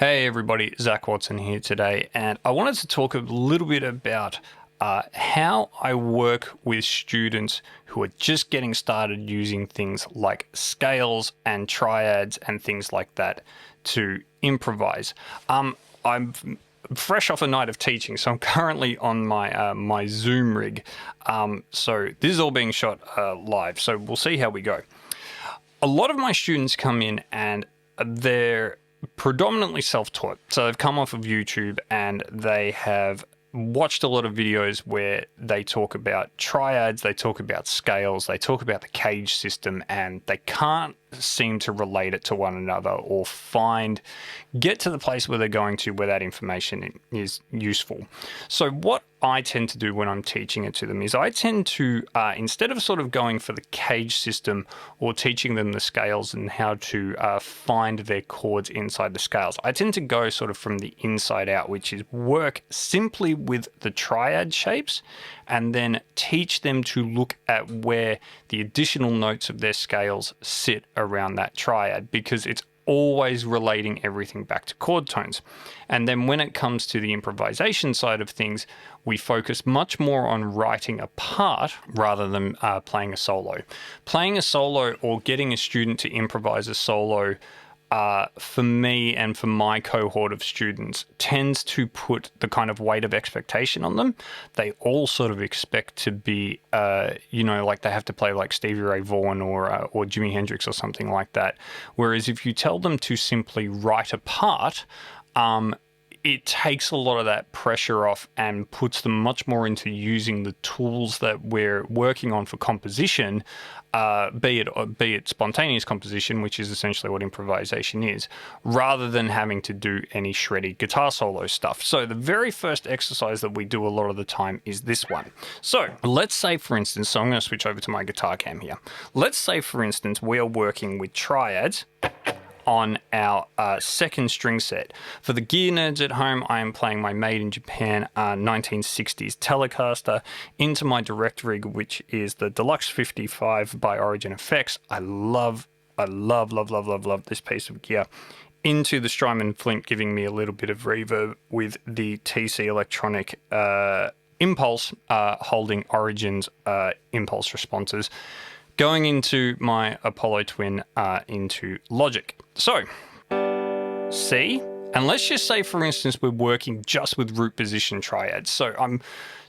Hey everybody, Zach Watson here today, and I wanted to talk a little bit about how I work with students who are just getting started using things like scales and triads and things like that to improvise. I'm fresh off a night of teaching, so I'm currently on my Zoom rig. So this is all being shot live, so we'll see how we go. A lot of my students come in and they're predominantly self-taught. So they've come off of YouTube and they have watched a lot of videos where they talk about triads, they talk about scales, they talk about the cage system, and they can't seem to relate it to one another or get to the place where they're going to where that information is useful. So what I tend to do when I'm teaching it to them is I tend to, instead of sort of going for the cage system or teaching them the scales and how to find their chords inside the scales, I tend to go sort of from the inside out, which is work simply with the triad shapes and then teach them to look at where the additional notes of their scales sit around that triad, because it's always relating everything back to chord tones. And then when it comes to the improvisation side of things, we focus much more on writing a part rather than playing a solo. Playing a solo or getting a student to improvise a solo, for me and for my cohort of students, tends to put the kind of weight of expectation on them. They all sort of expect to be, like they have to play like Stevie Ray Vaughan or Jimi Hendrix or something like that. Whereas if you tell them to simply write a part, it takes a lot of that pressure off and puts them much more into using the tools that we're working on for composition, be it spontaneous composition, which is essentially what improvisation is, rather than having to do any shreddy guitar solo stuff. So the very first exercise that we do a lot of the time is this one. So let's say, for instance, so I'm going to switch over to my guitar cam here. Let's say, for instance, we are working with triads on our second string set. For the gear nerds at home, I am playing my Made in Japan 1960s Telecaster into my direct rig, which is the Deluxe 55 by Origin Effects. I love this piece of gear. Into the Strymon Flint, giving me a little bit of reverb with the TC Electronic Impulse holding Origin's impulse responses. Going into my Apollo Twin into Logic. So, C, and let's just say, for instance, we're working just with root position triads. So I'm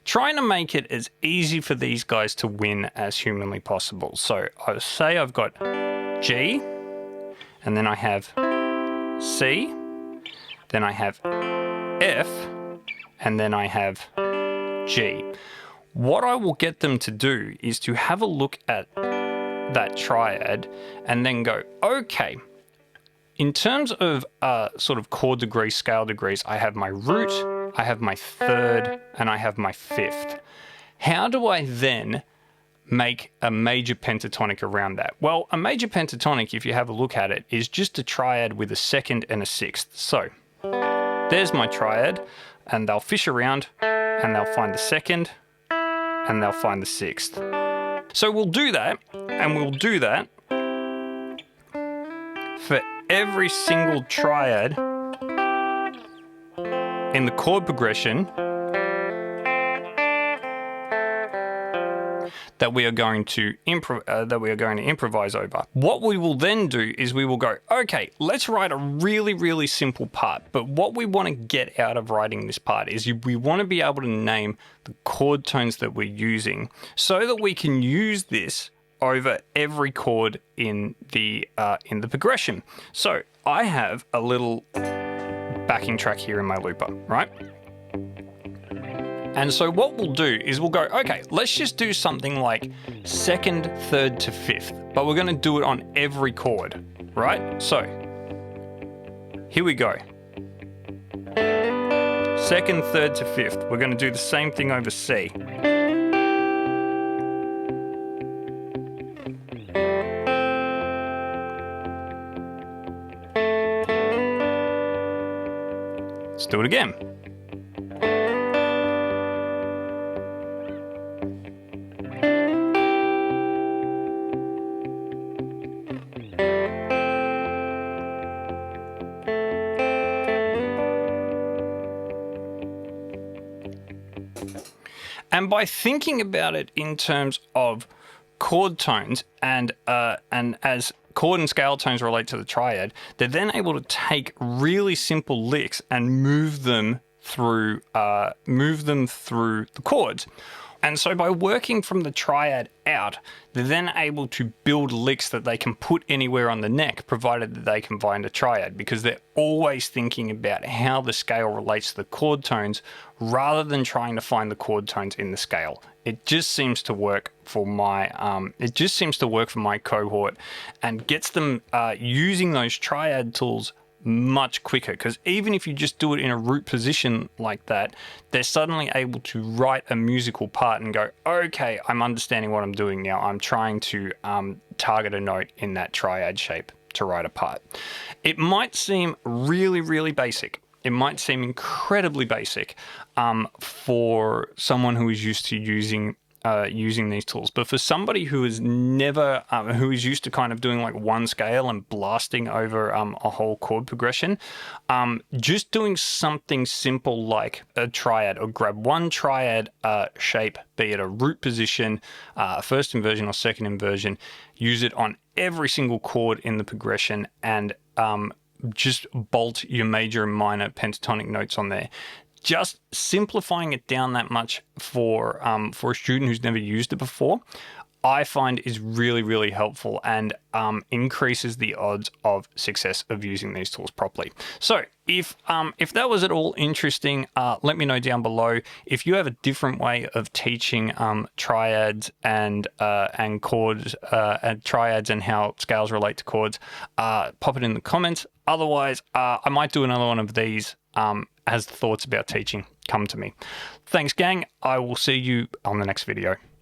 trying to make it as easy for these guys to win as humanly possible. So I say I've got G, and then I have C, then I have F, and then I have G. What I will get them to do is to have a look at that triad and then go, okay, in terms of sort of chord degrees, scale degrees, I have my root, I have my third, and I have my fifth. How do I then make a major pentatonic around that? Well, a major pentatonic, if you have a look at it, is just a triad with a second and a sixth. So there's my triad, and they'll fish around and they'll find the second and they'll find the sixth. So we'll do that, and we'll do that for every single triad in the chord progression that we are going to improvise over. What we will then do is we will go, okay, let's write a really, really simple part. But what we want to get out of writing this part is we want to be able to name the chord tones that we're using so that we can use this over every chord in the progression. So I have a little backing track here in my looper, right? And so what we'll do is we'll go, okay, let's just do something like second, third to fifth, but we're going to do it on every chord, right? So here we go. Second, third to fifth. We're going to do the same thing over C. Let's do it again. And by thinking about it in terms of chord tones and as chord and scale tones relate to the triad, they're then able to take really simple licks and move them through the chords. And so by working from the triad out, they're then able to build licks that they can put anywhere on the neck, provided that they can find a triad, because they're always thinking about how the scale relates to the chord tones rather than trying to find the chord tones in the scale. It just seems to work for my cohort and gets them using those triad tools much quicker, because even if you just do it in a root position like that, they're suddenly able to write a musical part and go, okay, I'm understanding what I'm doing now. I'm trying to target a note in that triad shape to write a part. It might seem really, really basic. It might seem incredibly basic for someone who is used to using these tools, but for somebody who is never, who is used to kind of doing like one scale and blasting over a whole chord progression, just doing something simple like a triad, or grab one triad shape, be it a root position, first inversion or second inversion, use it on every single chord in the progression, and just bolt your major and minor pentatonic notes on there. Just simplifying it down that much for a student who's never used it before, I find is really, really helpful and increases the odds of success of using these tools properly. So if that was at all interesting, let me know down below. If you have a different way of teaching triads and chords, and triads and how scales relate to chords, pop it in the comments. Otherwise, I might do another one of these as thoughts about teaching come to me. Thanks, gang. I will see you on the next video.